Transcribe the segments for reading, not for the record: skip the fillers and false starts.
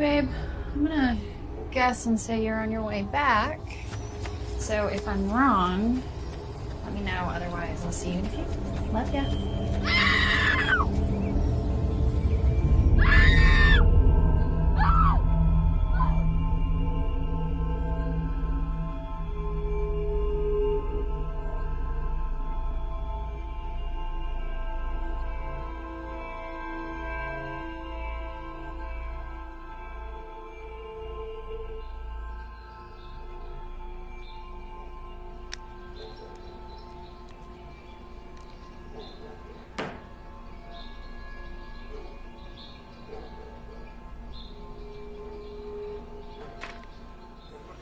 babe. I'm gonna guess and say you're on your way back. So if I'm wrong, let me know. Otherwise, I'll see you in a few. Love ya.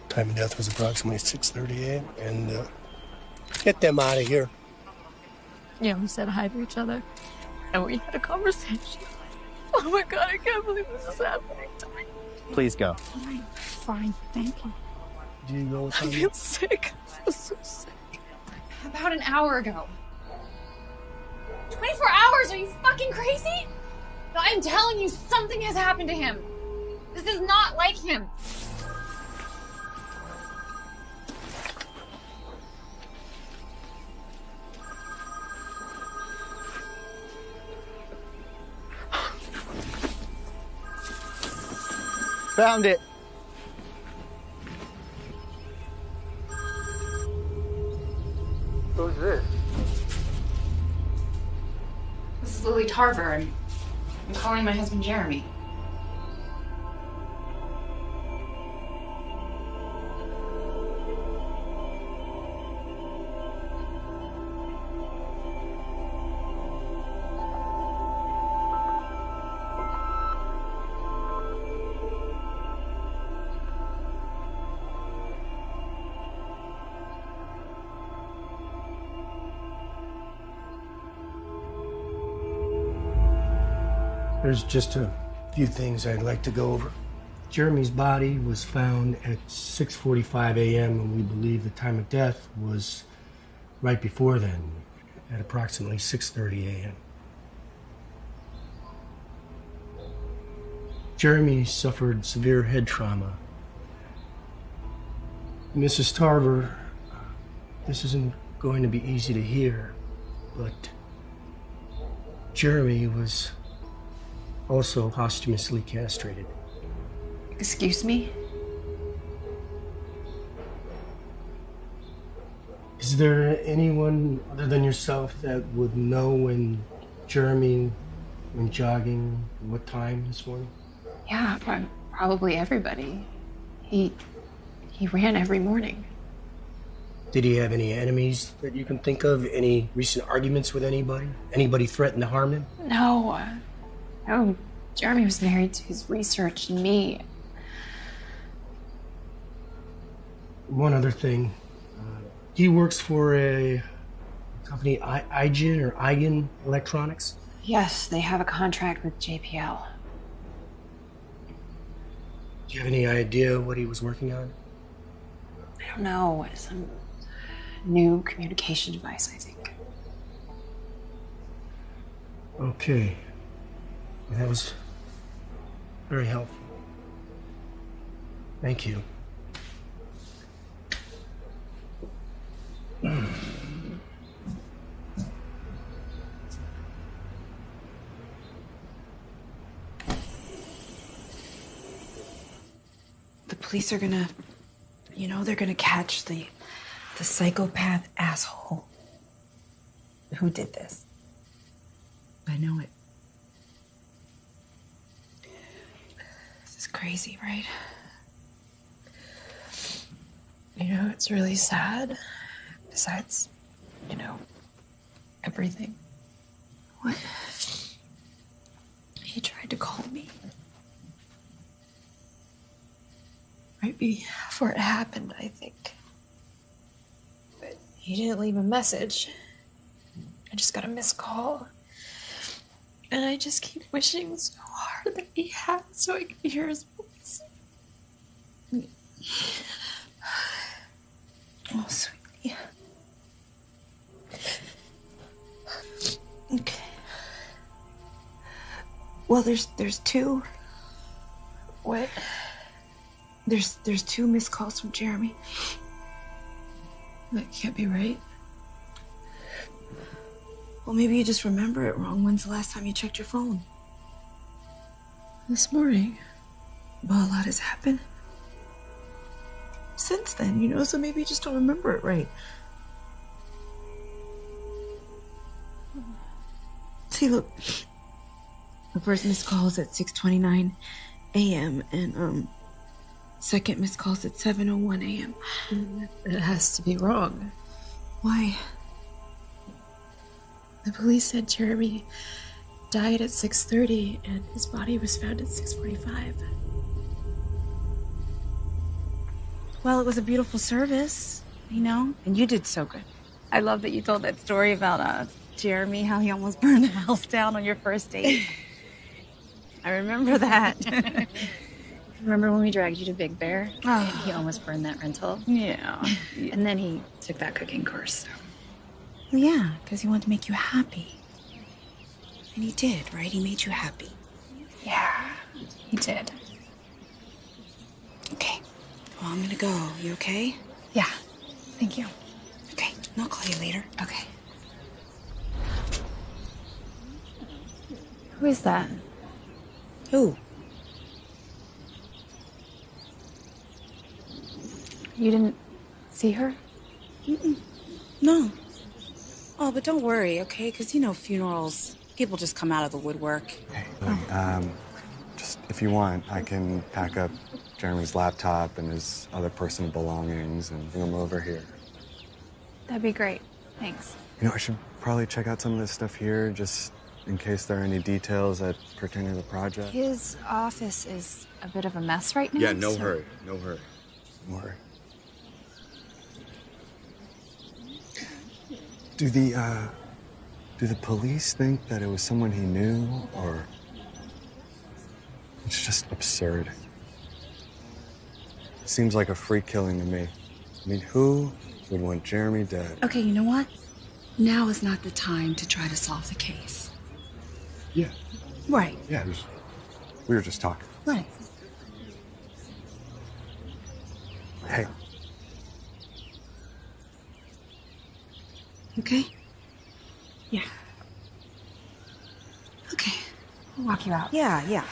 Time of death was approximately 6:30 a.m. and get them out of here. Yeah, we said hi to each other, and we had a conversation. Oh my God, I can't believe this is happening to me. Please go. Fine, fine, thank you. Do you know what I feel sick. I feel so sick. About an hour ago. 24 hours? Are you fucking crazy? No, I'm telling you, something has happened to him. This is not like him. Found it. Who's this? This is Lily Tarver, and I'm calling my husband Jeremy. There's just a few things I'd like to go over. Jeremy's body was found at 6:45 a.m. and we believe the time of death was right before then, at approximately 6:30 a.m. Jeremy suffered severe head trauma. Mrs. Tarver, this isn't going to be easy to hear, but Jeremy was also posthumously castrated. Excuse me? Is there anyone other than yourself that would know when Jeremy went jogging, what time this morning? Yeah, probably everybody. He ran every morning. Did he have any enemies that you can think of? Any recent arguments with anybody? Anybody threatened to harm him? No. No, Jeremy was married to his research and me. One other thing. He works for a company, Igen Electronics. Yes, they have a contract with JPL. Do you have any idea what he was working on? I don't know. Some new communication device, I think. Okay. That was very helpful. Thank you. The police are gonna, they're gonna catch the psychopath asshole who did this. I know it. This is crazy, right? It's really sad. Besides, everything. What? He tried to call me. Right before it happened, I think. But he didn't leave a message. I just got a missed call. And I just keep wishing so hard that he had so I could hear his voice. Oh, sweetie. Okay. Well, there's two. What? There's 2 missed calls from Jeremy. That can't be right. Well, maybe you just remember it wrong. When's the last time you checked your phone? This morning. Well, a lot has happened since then, you know, so maybe you just don't remember it right. See, look. The first missed call is at 6:29 a.m. and second missed call is at 7:01 a.m. It has to be wrong. Why? The police said Jeremy died at 6:30 and his body was found at 6:45. Well, it was a beautiful service, you know, and you did so good. I love that you told that story about Jeremy, how he almost burned the house down on your first date. I remember that. Remember when we dragged you to Big Bear? Oh. And he almost burned that rental? Yeah. And then he took that cooking course. Well, yeah, because he wanted to make you happy. And he did, right? He made you happy. Yeah, he did. Okay. Well, I'm gonna go. You okay? Yeah, thank you. Okay. I'll call you later. Okay. Who is that? Who? You didn't see her? No. Oh, but don't worry, okay? Because, you know, funerals, people just come out of the woodwork. Hey, look, just if you want, I can pack up Jeremy's laptop and his other personal belongings and bring them over here. That'd be great. Thanks. You know, I should probably check out some of this stuff here, just in case there are any details that pertain to the project. His office is a bit of a mess right now. Yeah, no so- hurry, no hurry. Don't worry. Do the police think that it was someone he knew, or it's just absurd? Seems like a freak killing to me. I mean, who would want Jeremy dead? Okay, you know what? Now is not the time to try to solve the case. Yeah, Right. yeah. We were just talking. Right. Hey, Okay? Yeah, Okay. I'll walk you out. Yeah, yeah.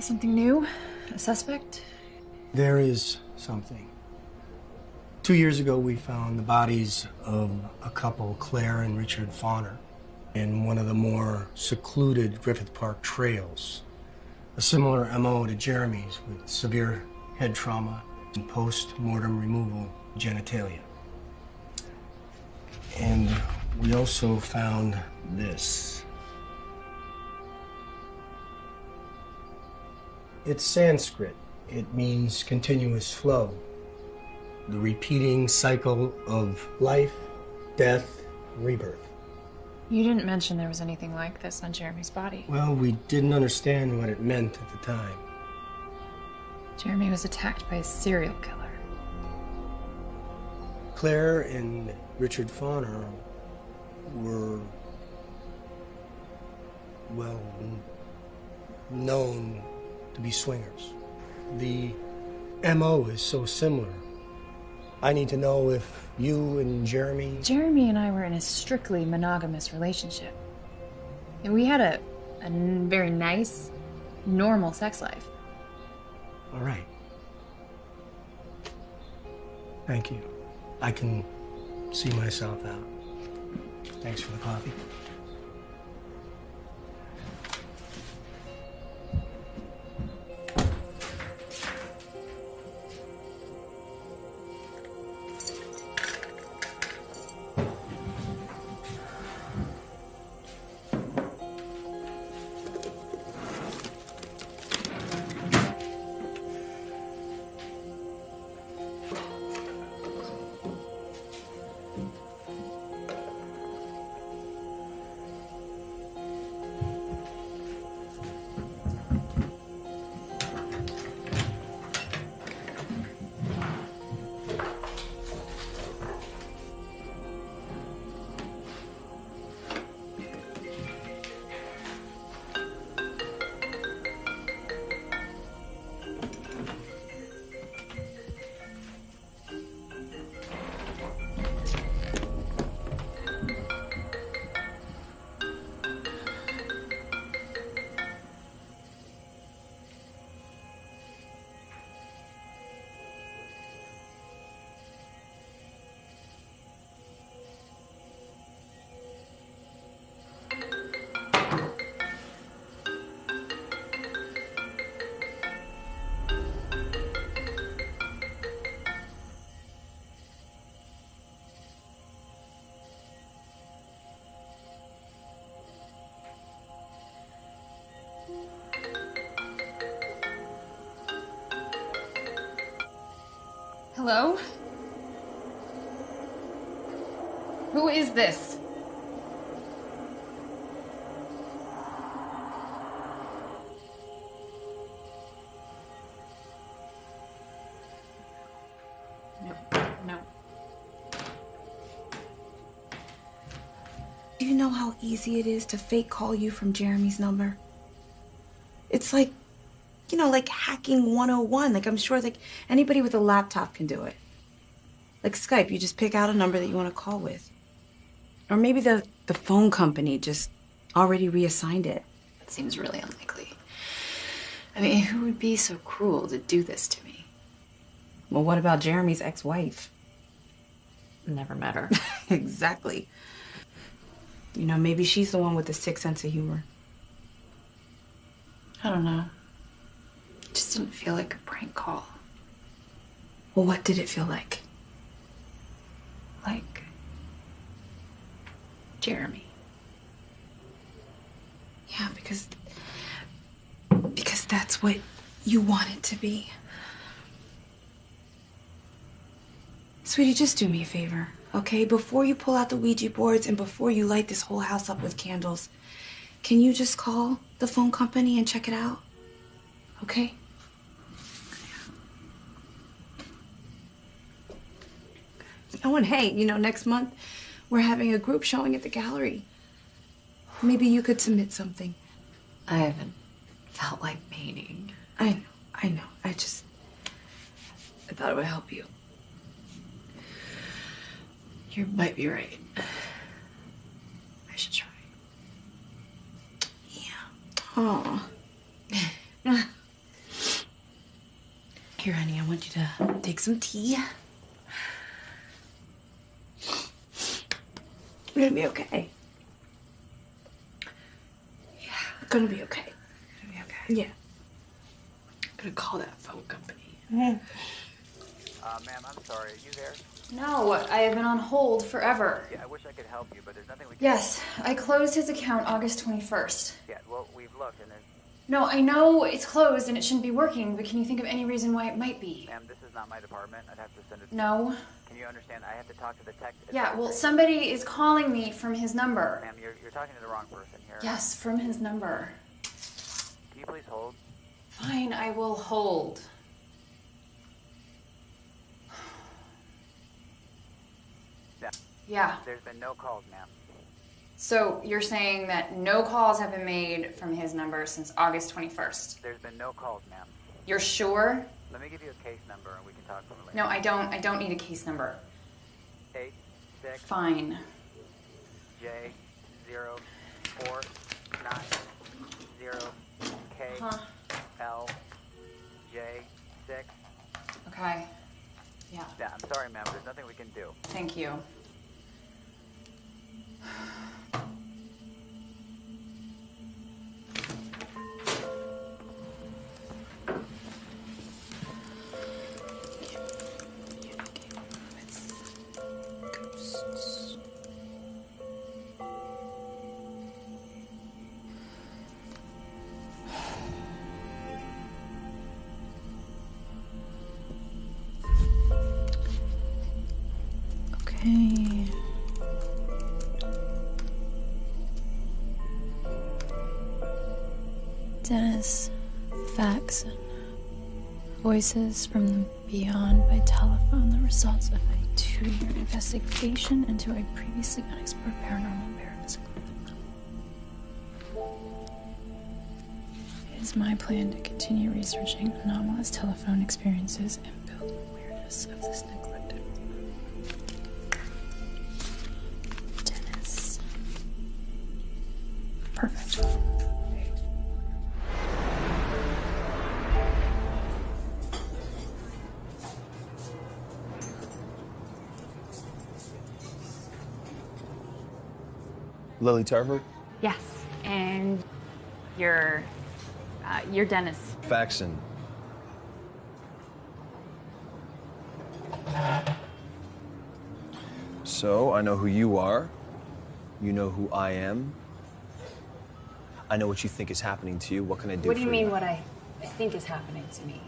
Something new? A suspect? There is something. 2 years ago, we found the bodies of a couple, Claire and Richard Fauner, in one of the more secluded Griffith Park trails. A similar MO to Jeremy's, with severe head trauma and post-mortem removal genitalia. And we also found this. It's Sanskrit. It means continuous flow. The repeating cycle of life, death, rebirth. You didn't mention there was anything like this on Jeremy's body. Well, we didn't understand what it meant at the time. Jeremy was attacked by a serial killer. Claire and Richard Fauner were, well, known to be swingers. The MO is so similar. I need to know if you and Jeremy... Jeremy and I were in a strictly monogamous relationship. And we had a very nice, normal sex life. All right. Thank you. I can see myself out. Thanks for the coffee. Hello? Who is this? No. Do you know how easy it is to fake call you from Jeremy's number? It's like, like hacking 101. Like, I'm sure like anybody with a laptop can do it. Like Skype, you just pick out a number that you want to call with. Or maybe the phone company just already reassigned it. That seems really unlikely. I mean, who would be so cruel to do this to me? Well, what about Jeremy's ex-wife? Never met her. Exactly. Maybe she's the one with the sick sense of humor. I don't know. It just didn't feel like a prank call. Well, what did it feel like? Like Jeremy. Yeah, because that's what you want it to be. Sweetie, just do me a favor, okay? Before you pull out the Ouija boards and before you light this whole house up with candles, can you just call the phone company and check it out? Okay? Oh, and hey, next month we're having a group showing at the gallery. Maybe you could submit something. I haven't felt like painting. I know. I thought it would help you. You might be right. I should try. Yeah. Oh. Here, honey, I want you to take some tea. You're gonna be okay. Yeah, gonna be okay. Gonna be okay. Yeah. I'm gonna call that phone company. Ma'am, I'm sorry. Are you there? No, I have been on hold forever. Yeah, I wish I could help you, but there's nothing we can... Yes, I closed his account August 21st. Yeah, well, we've looked, and there's No, I know it's closed and it shouldn't be working, but can you think of any reason why it might be? Ma'am, this is not my department. I'd have to send it. No. Can you understand? I have to talk to the tech. Yeah, well, somebody is calling me from his number. Ma'am, you're talking to the wrong person here. Yes, from his number. Can you please hold? Fine, I will hold. Yeah. Yeah. There's been no calls, ma'am. So you're saying that no calls have been made from his number since August 21st? There's been no calls, ma'am. You're sure? Let me give you a case number and we can talk from it later. No, I don't need a case number. 86 Fine. J 0490 K L J 6. Okay. Yeah. Yeah, I'm sorry, ma'am. There's nothing we can do. Thank you. Okay. Dennis Faxon. Voices from the Beyond by telephone. The results of a 2-year investigation into a previously unexplored paranormal paraphysical phenomenon. It is my plan to continue researching anomalous telephone experiences and build awareness of this neglected Dennis. Perfect. Lily Tarver? Yes, and you're Dennis. Faxon. So, I know who you are. You know who I am. I know what you think is happening to you. What can I do What do you for mean what I think is happening to me?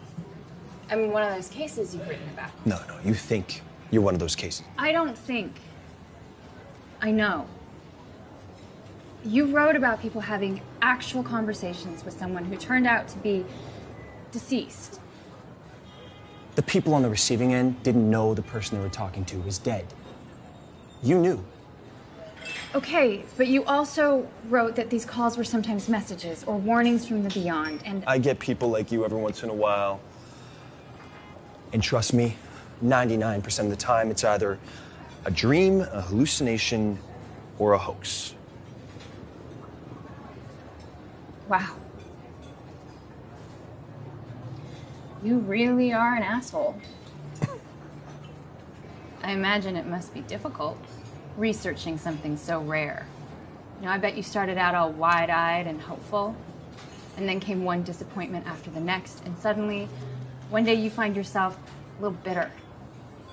I mean, one of those cases you've written about. No, you think you're one of those cases. I don't think. I know. You wrote about people having actual conversations with someone who turned out to be deceased. The people on the receiving end didn't know the person they were talking to was dead. You knew. Okay, but you also wrote that these calls were sometimes messages or warnings from the beyond, and I get people like you every once in a while. And trust me, 99% of the time, it's either a dream, a hallucination, or a hoax. wow. You really are an asshole. I imagine it must be difficult researching something so rare. You know, I bet you started out all wide-eyed and hopeful, and then came one disappointment after the next, and suddenly, one day you find yourself a little bitter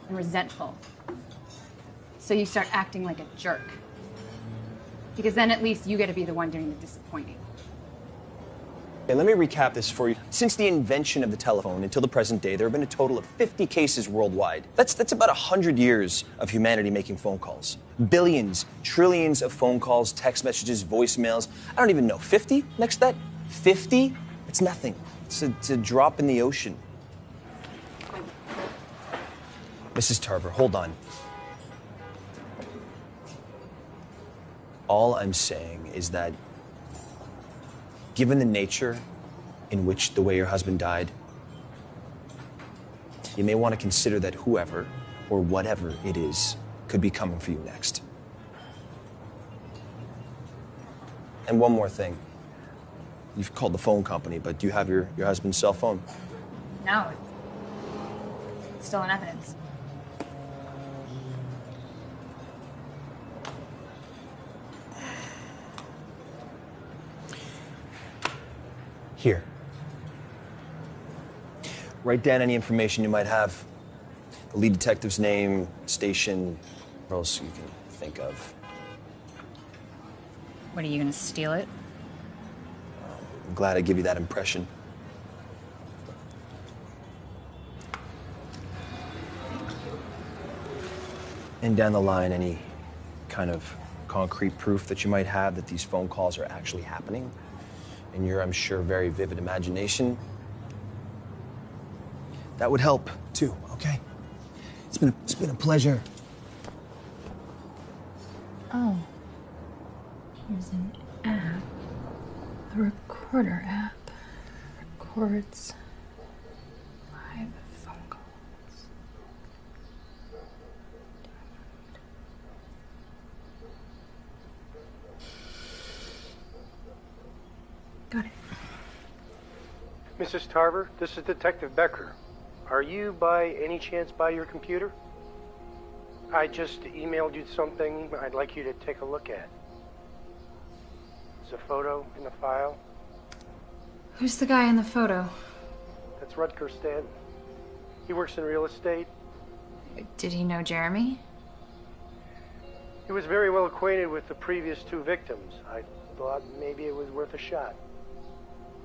and resentful. So you start acting like a jerk. Because then at least you get to be the one doing the disappointing. Okay, let me recap this for you. Since the invention of the telephone until the present day, there have been a total of 50 cases worldwide. That's about 100 years of humanity making phone calls. Billions, trillions of phone calls, text messages, voicemails. I don't even know. 50? Next to that? 50? It's nothing. It's a drop in the ocean. Mrs. Tarver, hold on. All I'm saying is that given the nature in which the way your husband died, you may want to consider that whoever or whatever it is could be coming for you next. And one more thing. You've called the phone company, but do you have your husband's cell phone? No, it's still in evidence. Here. Write down any information you might have. The lead detective's name, station, what else you can think of. What, are you gonna steal it? I'm glad I give you that impression. And down the line, any kind of concrete proof that you might have that these phone calls are actually happening in your, I'm sure, very vivid imagination, that would help too, okay? It's been a pleasure. Oh. There's an app. A recorder app. Records live phone calls. Got it. Mrs. Tarver, this is Detective Becker. Are you by any chance by your computer? I just emailed you something I'd like you to take a look at. There's a photo in the file. Who's the guy in the photo? That's Rutger Stanton. He works in real estate. Did he know Jeremy? He was very well acquainted with the previous two victims. I thought maybe it was worth a shot.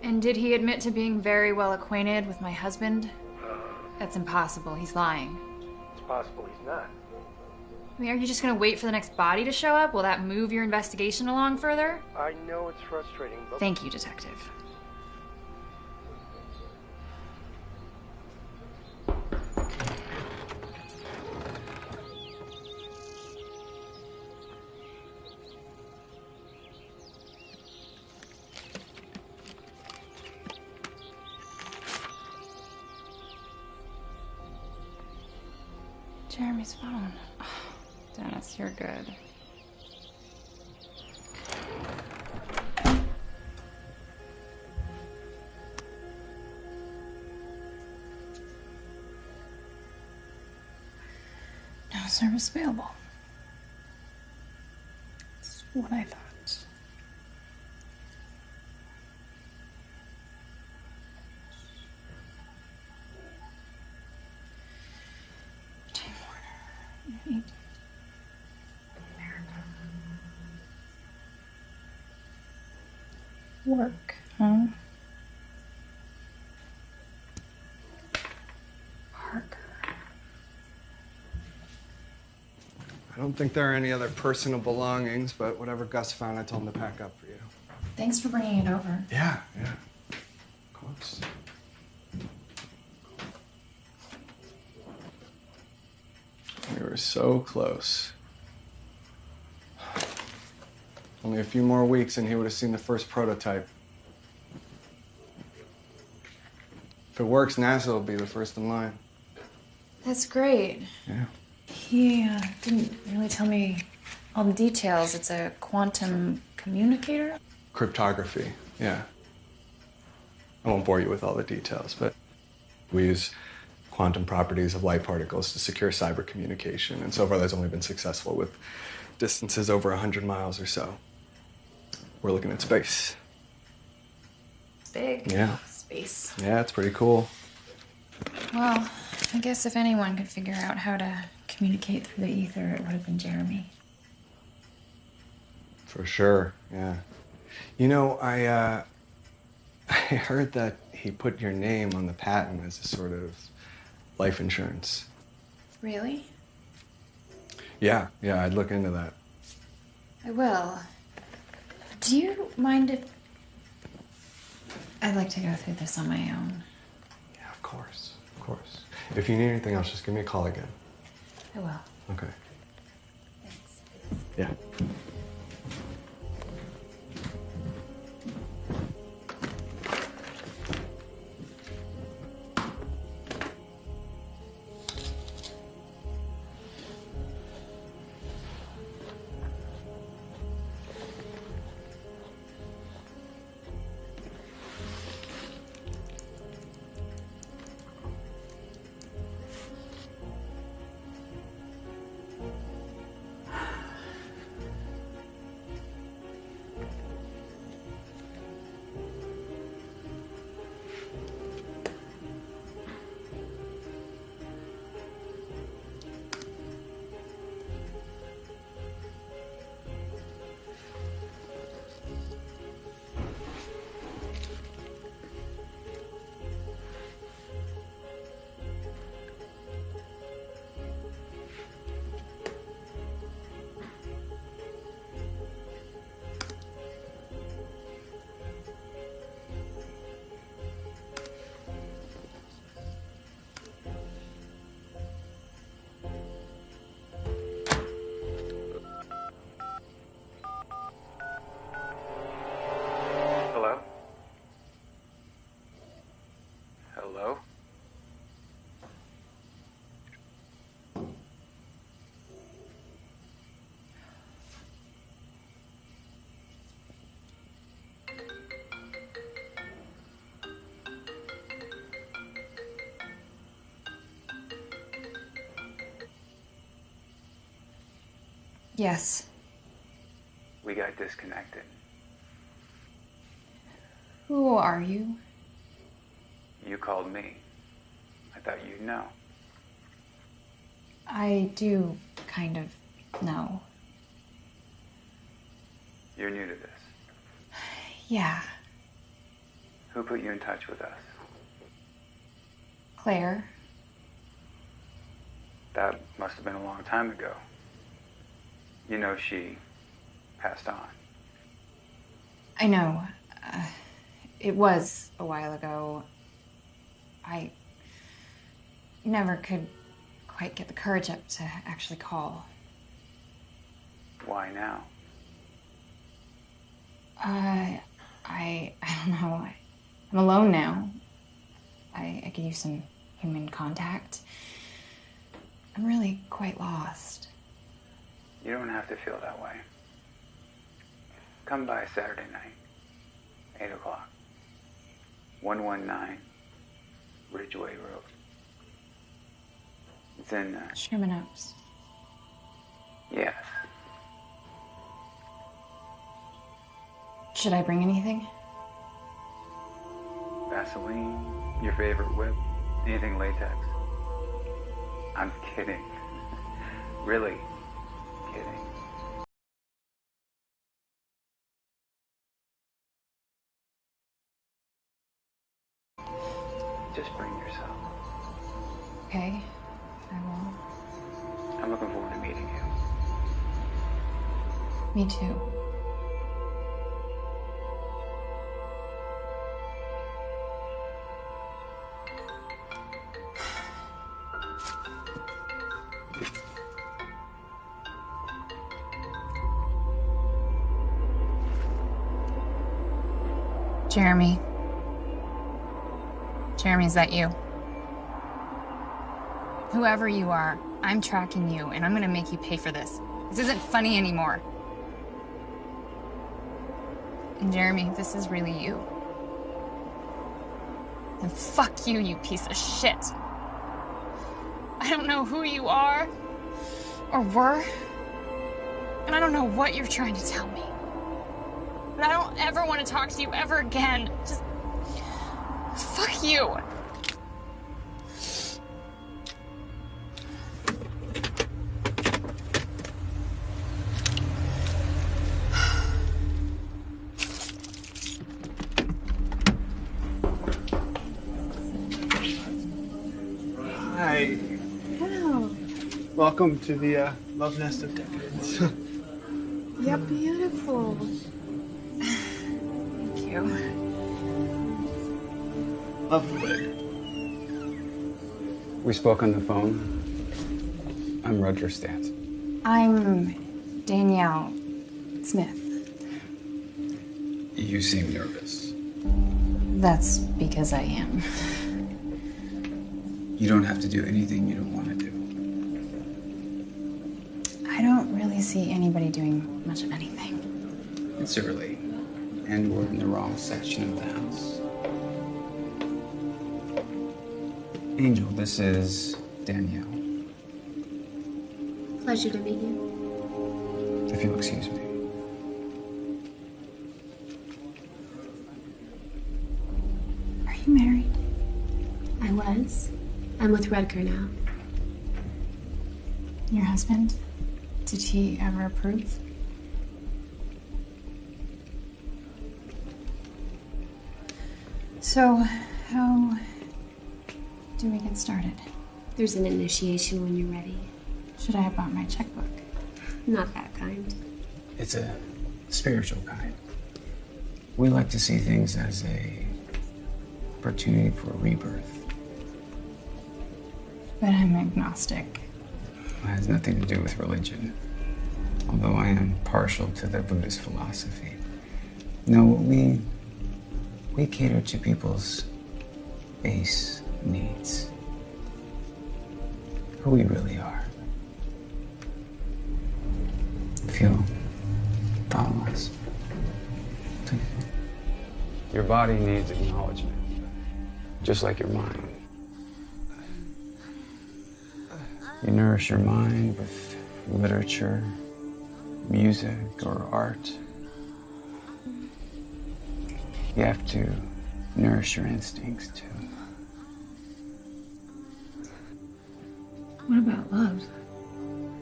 And did he admit to being very well acquainted with my husband? That's impossible. He's lying. It's possible he's not. I mean, are you just gonna wait for the next body to show up? Will that move your investigation along further? I know it's frustrating, but... Thank you, Detective. Jeremy's phone. Oh, Dennis, you're good. No service available. That's what I thought. Work, huh? Parker. I don't think there are any other personal belongings, but whatever Gus found, I told him to pack up for you. Thanks for bringing it over. Yeah. Of course. We were so close. Only a few more weeks and he would have seen the first prototype. If it works, NASA will be the first in line. That's great. Yeah. He didn't really tell me all the details. It's a quantum communicator? Cryptography, yeah. I won't bore you with all the details, but we use quantum properties of light particles to secure cyber communication, and so far that's only been successful with distances over 100 miles or so. We're looking at space. Big. Yeah. Space. Yeah, it's pretty cool. Well, I guess if anyone could figure out how to communicate through the ether, it would have been Jeremy. For sure, yeah. You know, I heard that he put your name on the patent as a sort of life insurance. Really? Yeah, I'd look into that. I will. Do you mind if... I'd like to go through this on my own. Yeah, of course. If you need anything else, just give me a call again. I will. Okay. Thanks. Yeah. Yes. We got disconnected. Who are you? You called me. I thought you'd know. I do kind of know. You're new to this. Yeah. Who put you in touch with us? Claire. That must have been a long time ago. You know she passed on. I know. It was a while ago. I never could quite get the courage up to actually call. Why now? I don't know. I'm alone now. I could use some human contact. I'm really quite lost. You don't have to feel that way. Come by Saturday night, 8 o'clock. 119 Ridgeway Road. It's in, Sherman Oaks. Yes. Should I bring anything? Vaseline, your favorite whip, anything latex. I'm kidding. Really kidding. Just bring yourself. Okay, I will. I'm looking forward to meeting you. Me too. Jeremy. Jeremy, is that you? Whoever you are, I'm tracking you, and I'm gonna make you pay for this. This isn't funny anymore. And Jeremy, if this is really you, then fuck you, you piece of shit. I don't know who you are, or were, and I don't know what you're trying to tell me. But I don't ever want to talk to you ever again. Just fuck you. Hi. Wow. Welcome to the love nest of decades. You're beautiful. Thank you. Love the wig. We spoke on the phone. I'm Roger Stant. I'm Danielle Smith. You seem nervous. That's because I am. You don't have to do anything you don't want to do. I don't really see anybody doing much of anything. It's early, and we're in the wrong section of the house. Angel, this is Danielle. Pleasure to meet you. If you'll excuse me. Are you married? I was. I'm with Rutger now. Your husband? Did he ever approve? So, how do we get started? There's an initiation when you're ready. Should I have bought my checkbook? Not that kind. It's a spiritual kind. We like to see things as a opportunity for a rebirth. But I'm agnostic. It has nothing to do with religion, although I am partial to the Buddhist philosophy. No, we cater to people's base needs, who we really are. Feel thoughtless. Your body needs acknowledgement, just like your mind. You nourish your mind with literature, music or art. You have to nourish your instincts too. What about love?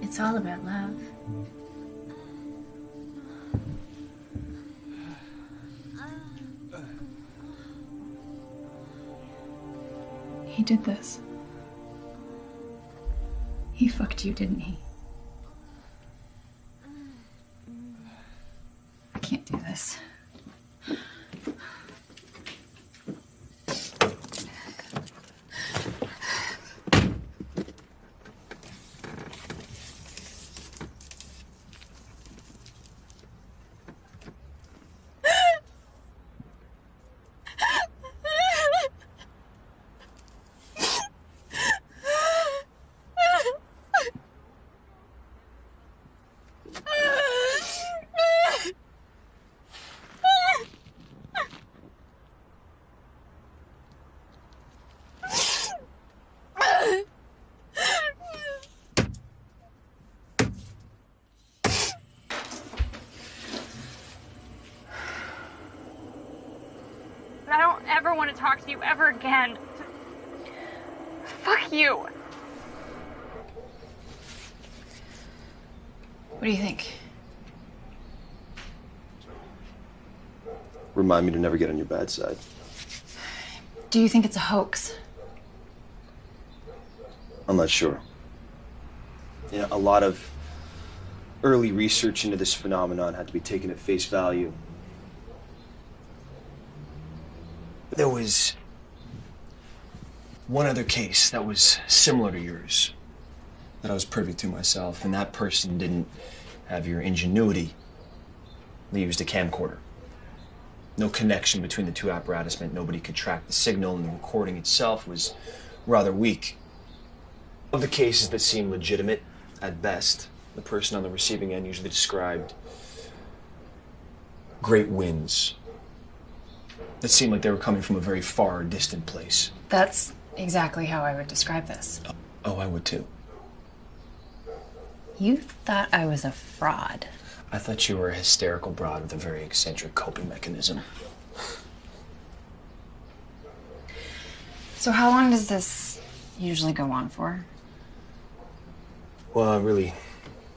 It's all about love. He did this. He fucked you, didn't he? I can't do this. I don't ever want to talk to you ever again. Fuck you. What do you think? Remind me to never get on your bad side. Do you think it's a hoax? I'm not sure. You know, a lot of early research into this phenomenon had to be taken at face value. There was one other case that was similar to yours that I was privy to myself, and that person didn't have your ingenuity. They used a camcorder. No connection between the two apparatus meant nobody could track the signal, and the recording itself was rather weak. Of the cases that seemed legitimate, at best, the person on the receiving end usually described great winds that seemed like they were coming from a very far, distant place. That's exactly how I would describe this. Oh, I would too. You thought I was a fraud. I thought you were a hysterical broad with a very eccentric coping mechanism. So how long does this usually go on for? Well, it really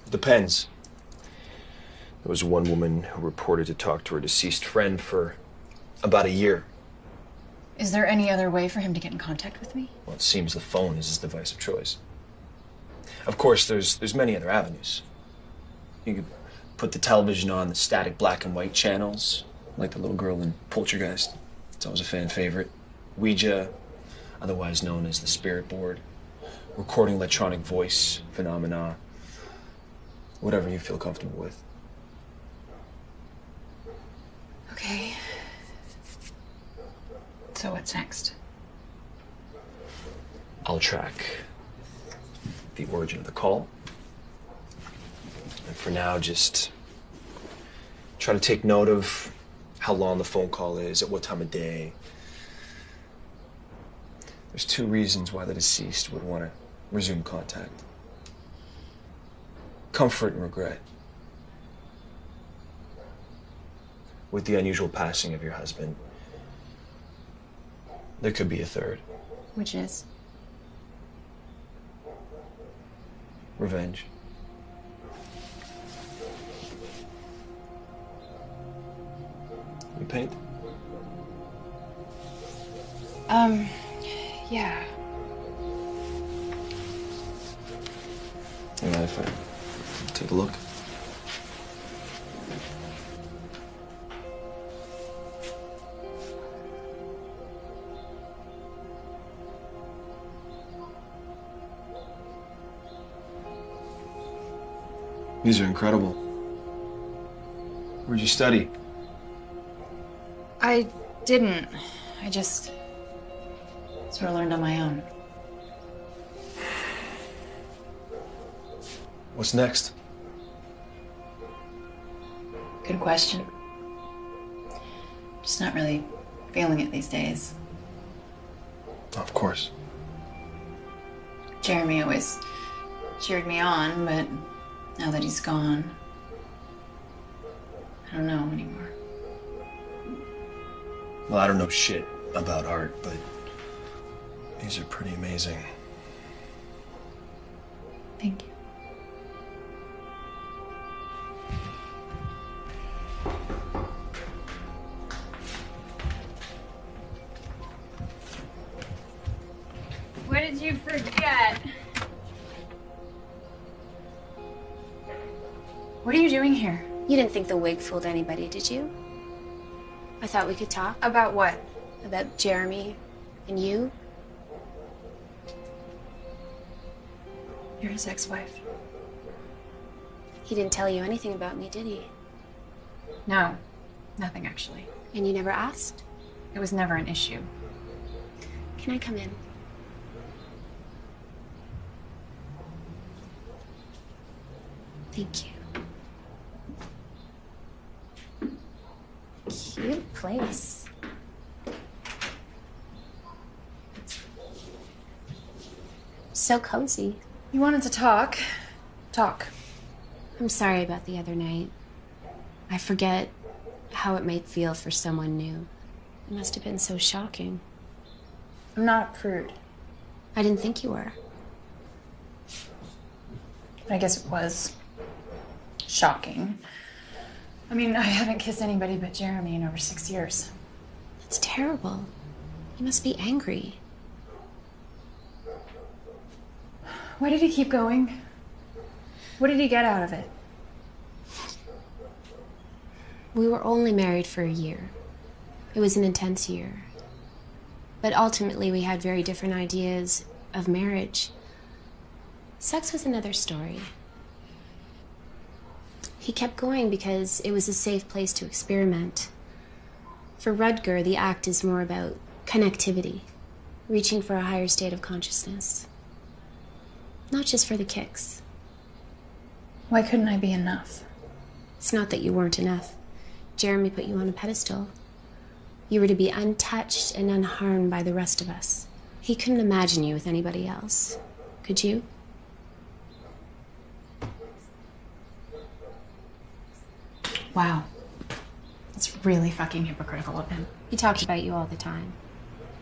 depends. There was one woman who reported to talk to her deceased friend for about a year. Is there any other way for him to get in contact with me? Well, it seems the phone is his device of choice. Of course, there's many other avenues. You could put the television on the static black and white channels, like the little girl in Poltergeist. It's always a fan favorite. Ouija, otherwise known as the spirit board. Recording electronic voice phenomena. Whatever you feel comfortable with. Okay. So what's next? I'll track the origin of the call. And for now, just try to take note of how long the phone call is, at what time of day. There's two reasons why the deceased would want to resume contact. Comfort and regret. With the unusual passing of your husband, there could be a third. Which is? Revenge. You paint? Yeah. You mind if I take a look? These are incredible. Where'd you study? I didn't. I just sort of learned on my own. What's next? Good question. Just not really feeling it these days. Of course. Jeremy always cheered me on, but now that he's gone, I don't know anymore. Well, I don't know shit about art, but these are pretty amazing. Thank you. What did you forget? What are you doing here? You didn't think the wig fooled anybody, did you? I thought we could talk. About what? About Jeremy and you. You're his ex-wife. He didn't tell you anything about me, did he? No, nothing actually. And you never asked? It was never an issue. Can I come in? Thank you. Cute place. So cozy. You wanted to talk. Talk. I'm sorry about the other night. I forget how it might feel for someone new. It must have been so shocking. I'm not a prude. I didn't think you were. I guess it was shocking. I mean, I haven't kissed anybody but Jeremy in over 6 years. That's terrible. You must be angry. Why did he keep going? What did he get out of it? We were only married for a year. It was an intense year. But ultimately, we had very different ideas of marriage. Sex was another story. He kept going because it was a safe place to experiment. For Rutger, the act is more about connectivity, reaching for a higher state of consciousness. Not just for the kicks. Why couldn't I be enough? It's not that you weren't enough. Jeremy put you on a pedestal. You were to be untouched and unharmed by the rest of us. He couldn't imagine you with anybody else. Could you? Wow. It's really fucking hypocritical of him. He talked about you all the time.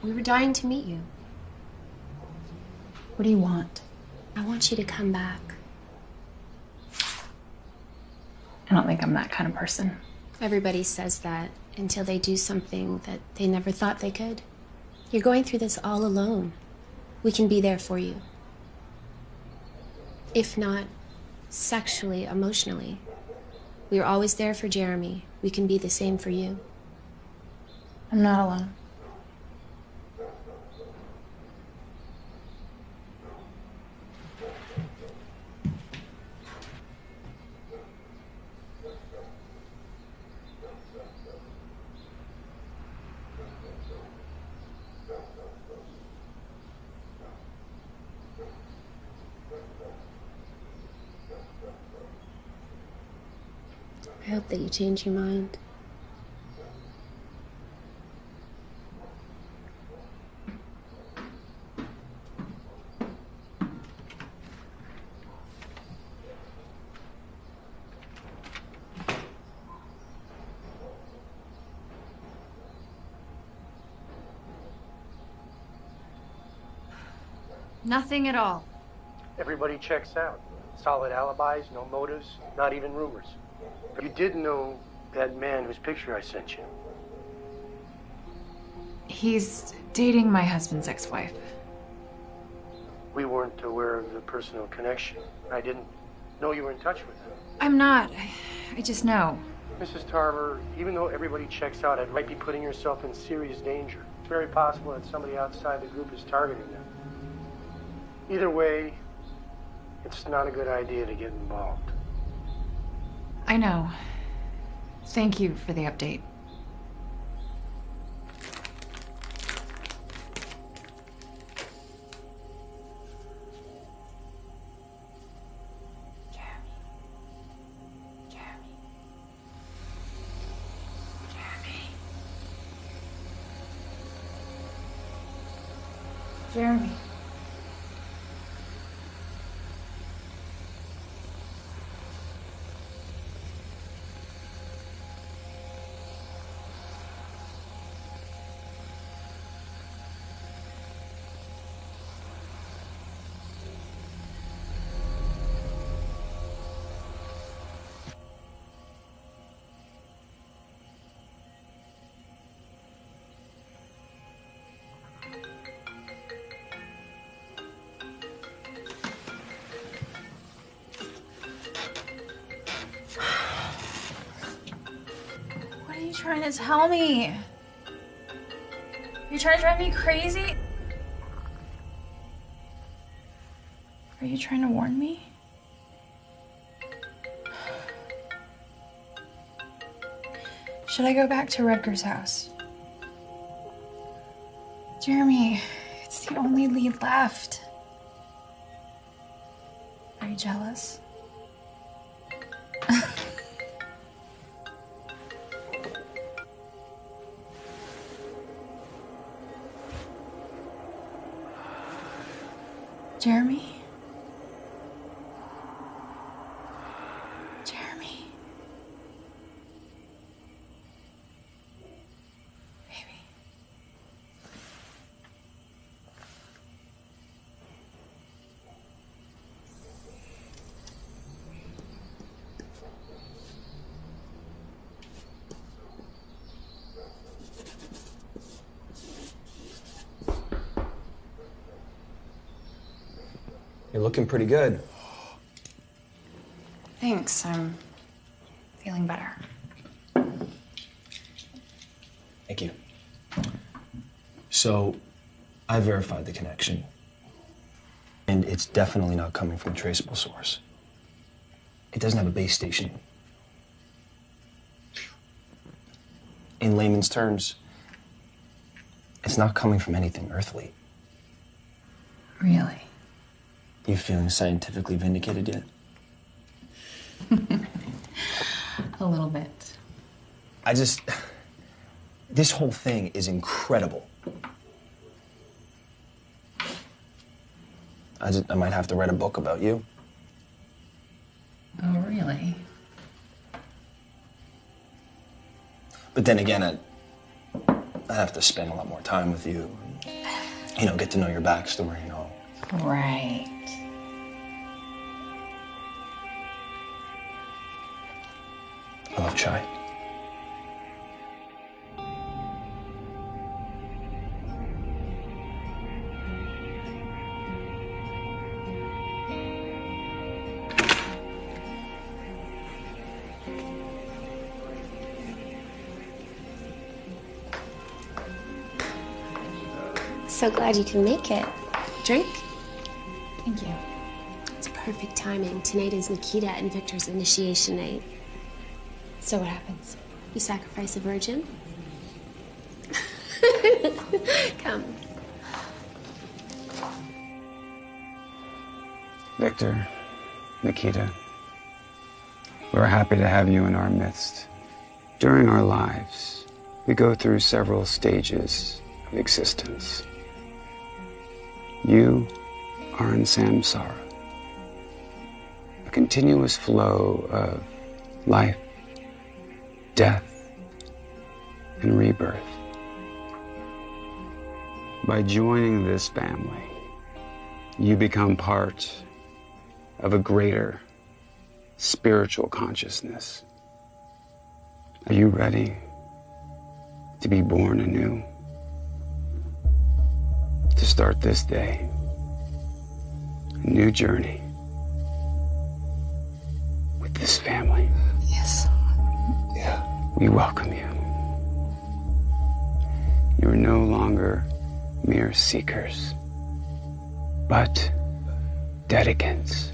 We were dying to meet you. What do you want? I want you to come back. I don't think I'm that kind of person. Everybody says that until they do something that they never thought they could. You're going through this all alone. We can be there for you. If not sexually, emotionally. We were always there for Jeremy. We can be the same for you. I'm not alone. I hope that you change your mind. Nothing at all. Everybody checks out. Solid alibis, no motives, not even rumors. You did know that man whose picture I sent you. He's dating my husband's ex-wife. We weren't aware of the personal connection. I didn't know you were in touch with him. I'm not. I just know. Mrs. Tarver, even though everybody checks out, it might be putting yourself in serious danger. It's very possible that somebody outside the group is targeting them. Either way, it's not a good idea to get involved. I know. Thank you for the update. Jeremy. trying to tell me? You're trying to drive me crazy? Are you trying to warn me? Should I go back to Rutger's house? Jeremy, it's the only lead left. Are you jealous? Jeremy? Jeremy? Baby. You're looking pretty good. Thanks, I'm feeling better. Thank you. So, I verified the connection. And it's definitely not coming from a traceable source. It doesn't have a base station. In layman's terms, it's not coming from anything earthly. Really? You feeling scientifically vindicated yet? A little bit. This whole thing is incredible. I might have to write a book about you. Oh, really? But then again, I have to spend a lot more time with you. You know, get to know your backstory and all. Right. I love chai. So glad you can make it. Drink? Thank you. It's perfect timing. Tonight is Nikita and Victor's initiation night. So what happens? You sacrifice a virgin? Come. Victor, Nikita, we're happy to have you in our midst. During our lives, we go through several stages of existence. You are in samsara, a continuous flow of life, death, and rebirth. By joining this family, you become part of a greater spiritual consciousness. Are you ready to be born anew? To start this day, a new journey with this family? Yes. Yeah. We welcome you. You are no longer mere seekers, but dedicants.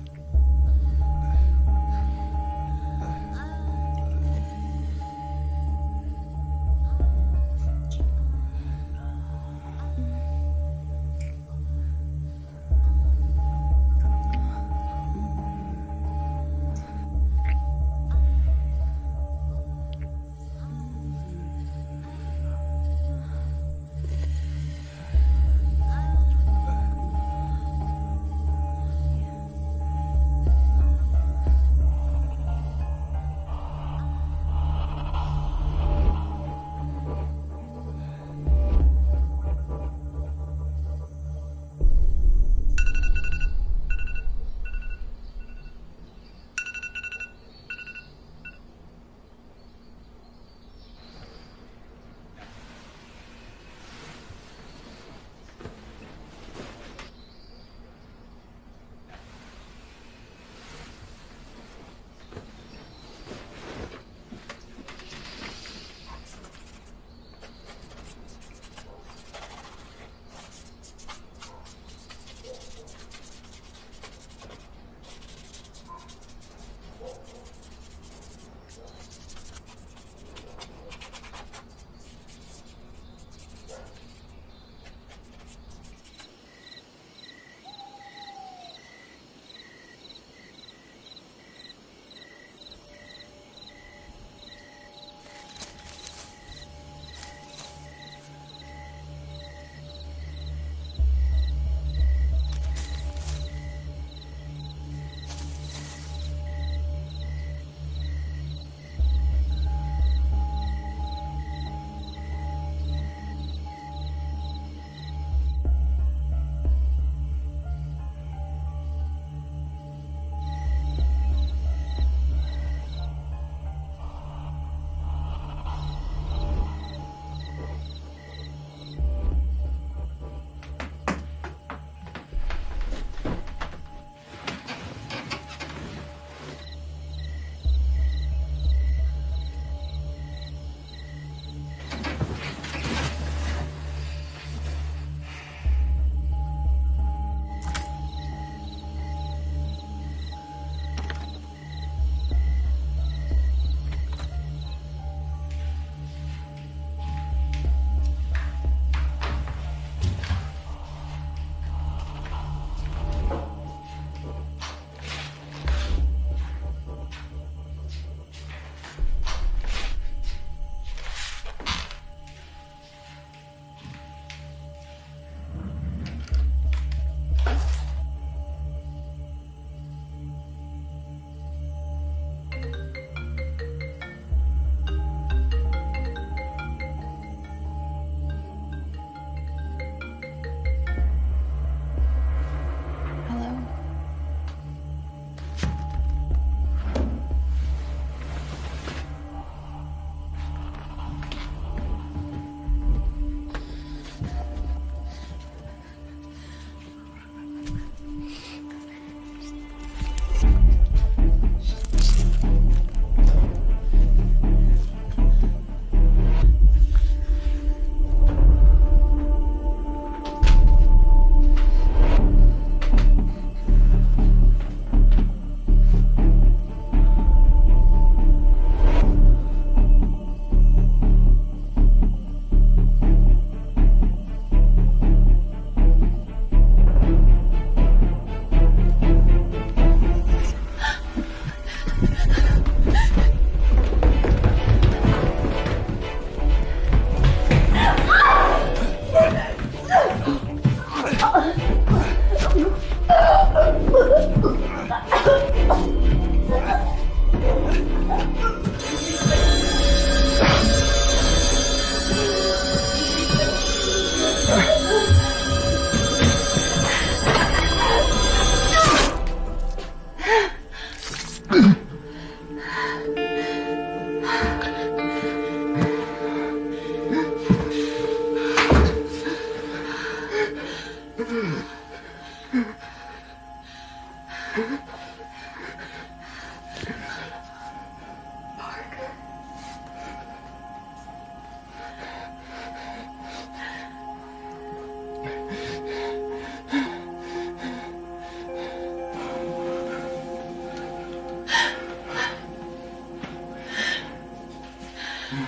How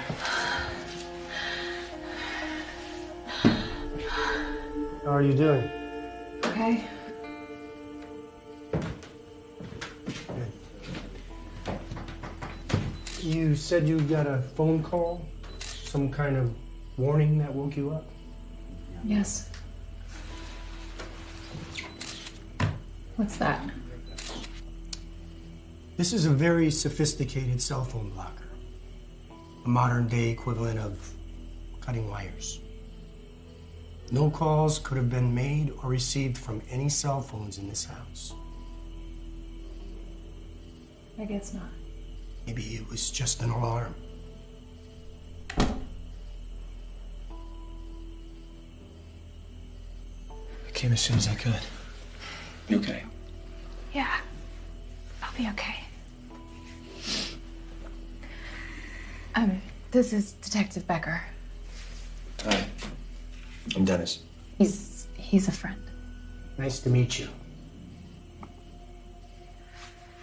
are you doing? Okay. You said you got a phone call? Some kind of warning that woke you up? Yes. What's that? This is a very sophisticated cell phone blocker. A modern day equivalent of cutting wires. No calls could have been made or received from any cell phones in this house. I guess not. Maybe it was just an alarm. I came as soon as I could. You okay? Yeah. I'll be okay. This is Detective Becker. Hi. I'm Dennis. He's a friend. Nice to meet you.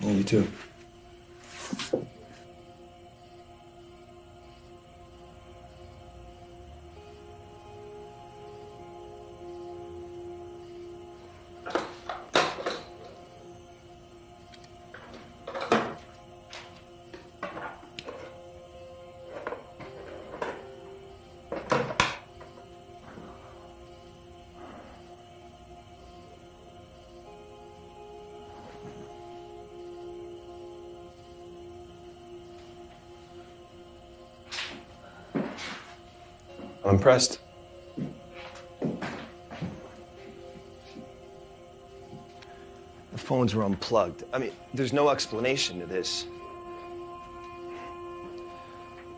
Yeah, you too. I'm impressed. The phones were unplugged. I mean, there's no explanation to this.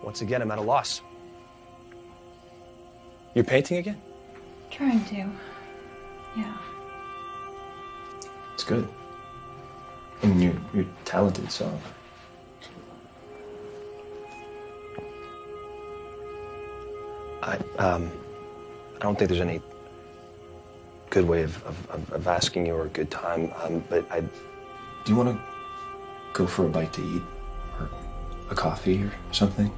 Once again, I'm at a loss. You're painting again? Trying to. Yeah. It's good. I mean, you're talented, so. I don't think there's any good way of asking you or a good time, but do you want to go for a bite to eat? Or a coffee or something?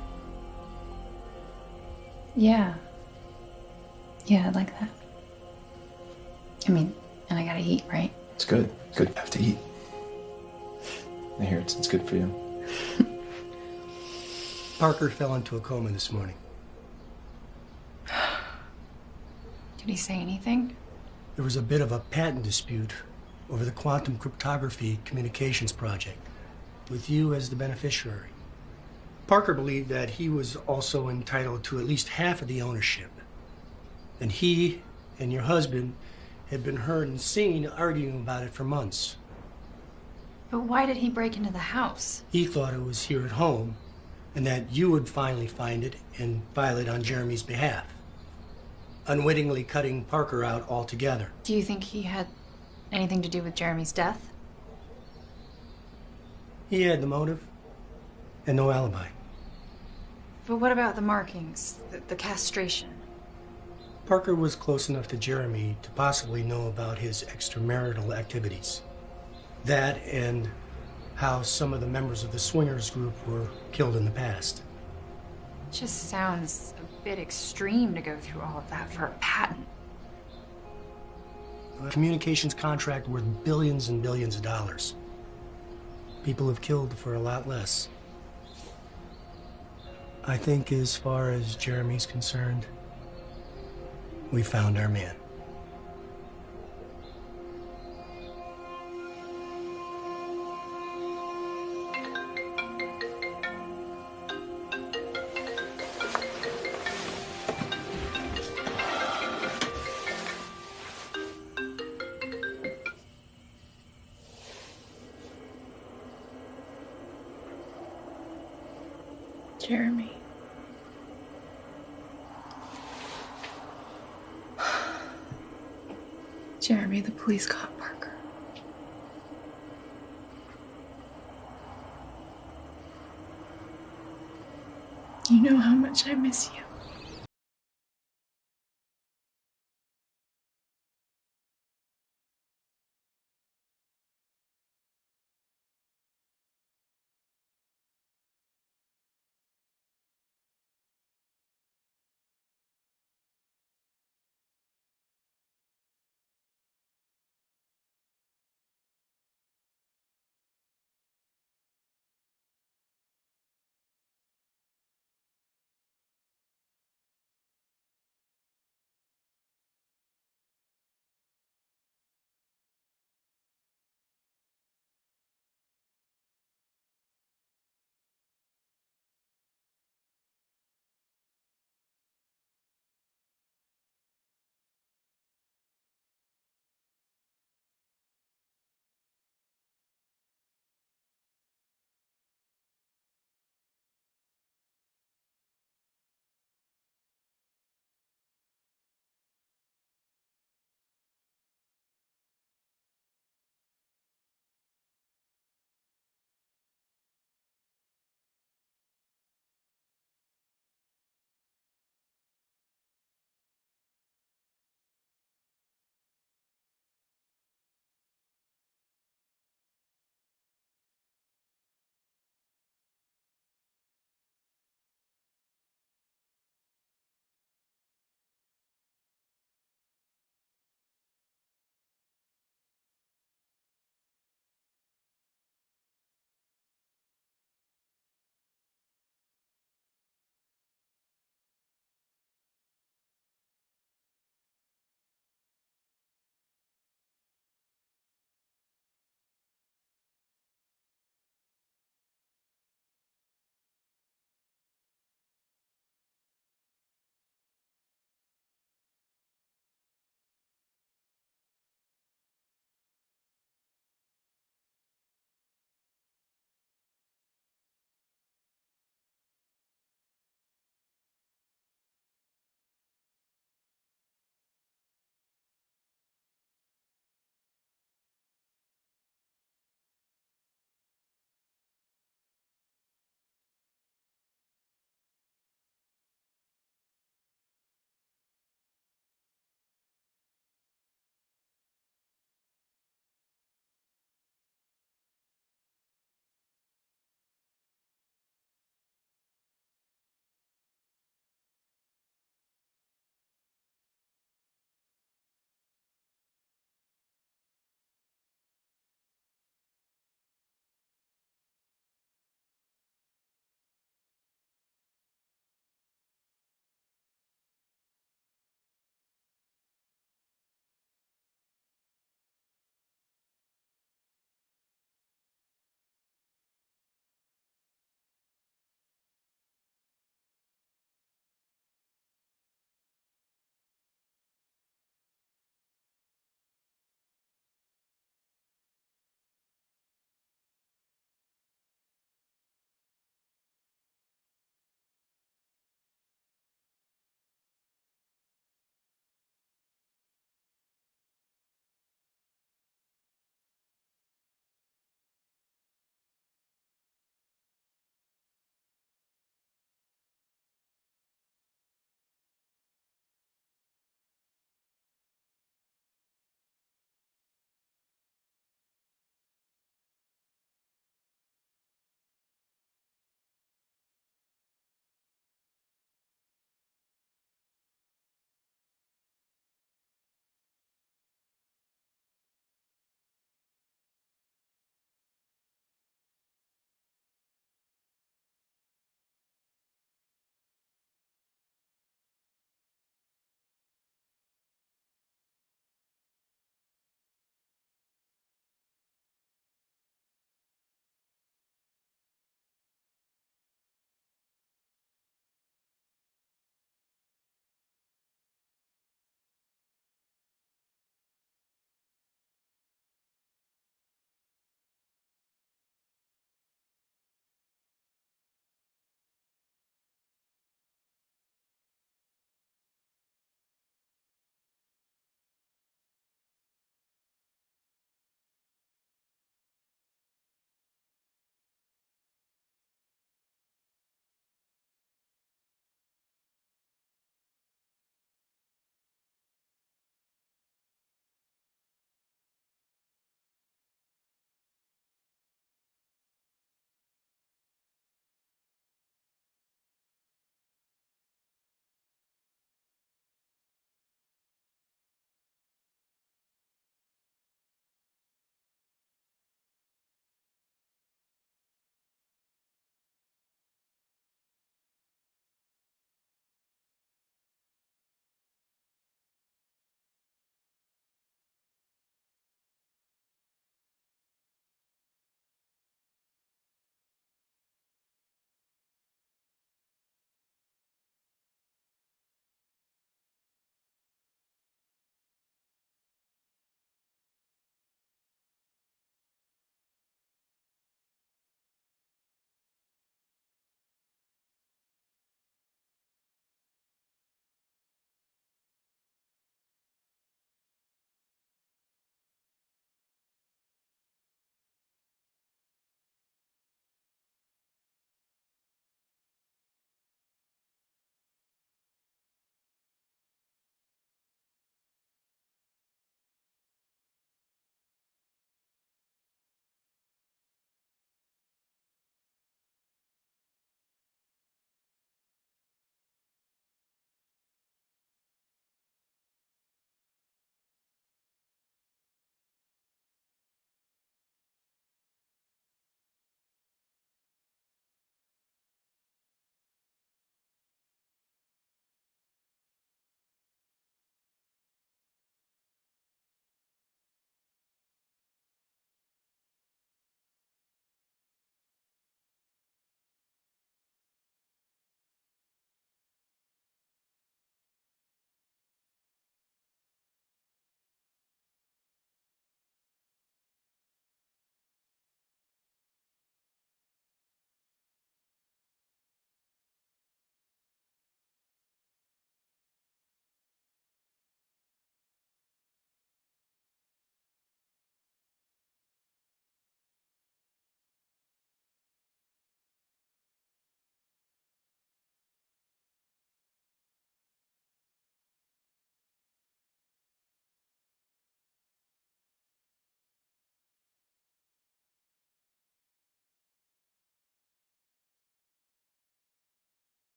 Yeah. Yeah, I like that. I mean, and I gotta eat, right? It's good. It's good to have to eat. I hear it's good for you. Parker fell into a coma this morning. Did he say anything? There was a bit of a patent dispute over the quantum cryptography communications project, with you as the beneficiary. Parker believed that he was also entitled to at least half of the ownership. And he and your husband had been heard and seen arguing about it for months. But why did he break into the house? He thought it was here at home, and that you would finally find it and file it on Jeremy's behalf, unwittingly cutting Parker out altogether. Do you think he had anything to do with Jeremy's death? He had the motive and no alibi. But what about the markings, the castration? Parker was close enough to Jeremy to possibly know about his extramarital activities. That and how some of the members of the swingers group were killed in the past. Just sounds a bit extreme to go through all of that for a patent. A communications contract worth billions and billions of dollars. People have killed for a lot less. I think as far as Jeremy's concerned, we found our man. Jeremy. Jeremy, the police caught Parker. You know how much I miss you.